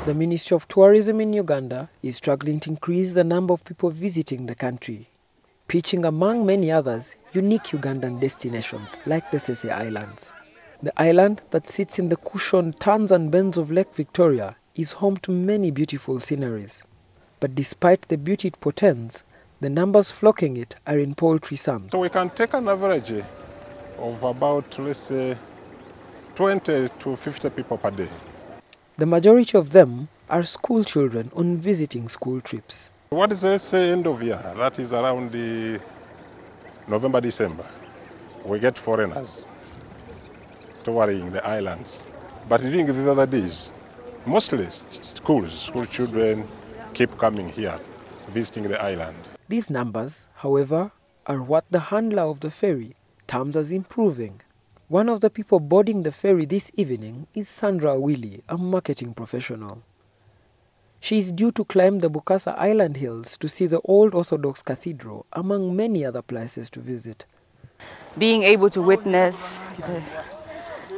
The Ministry of Tourism in Uganda is struggling to increase the number of people visiting the country, pitching among many others unique Ugandan destinations like the Sese Islands. The island that sits in the cushioned turns and bends of Lake Victoria is home to many beautiful sceneries. But despite the beauty it portends, the numbers flocking it are in paltry sums. So we can take an average of about, let's say, 20 to 50 people per day. The majority of them are school children on visiting school trips. What is the say end of year? That is around the November, December. We get foreigners touring the islands. But during the other days, mostly school children keep coming here, visiting the island. These numbers, however, are what the handler of the ferry terms as improving. One of the people boarding the ferry this evening is Sandra Willie, a marketing professional. She is due to climb the Bukasa Island hills to see the old Orthodox Cathedral, among many other places to visit. Being able to witness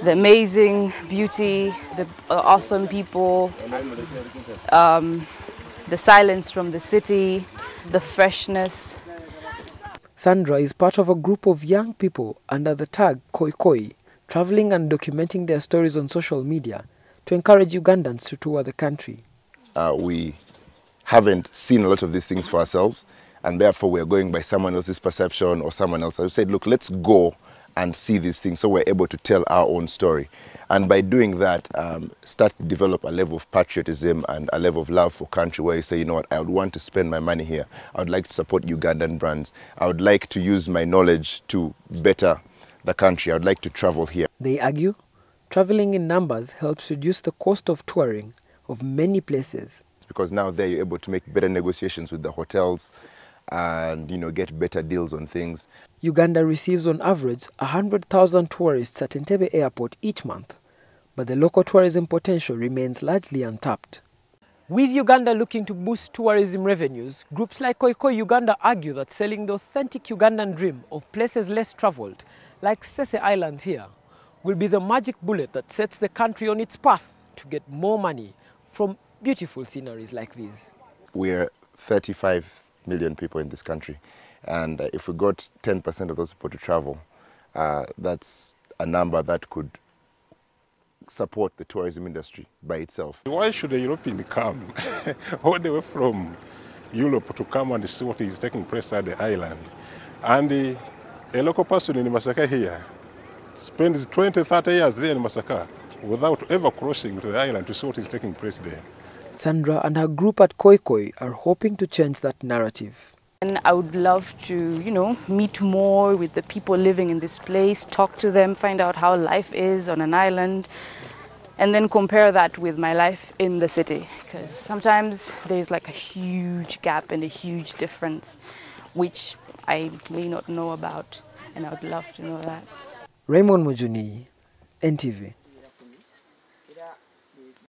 the amazing beauty, the awesome people, the silence from the city, the freshness. Sandra is part of a group of young people under the tag Koi Koi, traveling and documenting their stories on social media to encourage Ugandans to tour the country. We haven't seen a lot of these things for ourselves, and therefore we're going by someone else's perception or someone else. I said, look, let's go and see these things so we're able to tell our own story. And by doing that, start to develop a level of patriotism and a level of love for country where you say, you know what, I would want to spend my money here. I would like to support Ugandan brands. I would like to use my knowledge to better the country. I would like to travel here. They argue, traveling in numbers helps reduce the cost of touring of many places. Because now there you're able to make better negotiations with the hotels and, you know, get better deals on things. Uganda receives on average 100,000 tourists at Entebbe Airport each month, but the local tourism potential remains largely untapped. With Uganda looking to boost tourism revenues, groups like Koi Koi Uganda argue that selling the authentic Ugandan dream of places less traveled, like Sese Islands here, will be the magic bullet that sets the country on its path to get more money from beautiful sceneries like these. We're 35 million people in this country. And if we got 10% of those people to travel, that's a number that could support the tourism industry by itself. Why should a European come all the way from Europe to come and see what is taking place at the island? And a local person in Masaka here spends 20, 30 years there in Masaka without ever crossing to the island to see what is taking place there. Sandra and her group at Koi Koi are hoping to change that narrative. And I would love to, meet more with the people living in this place, talk to them, find out how life is on an island, and then compare that with my life in the city. Because sometimes there's like a huge gap and a huge difference, which I may not know about, and I would love to know that. Raymond Mujuni, NTV.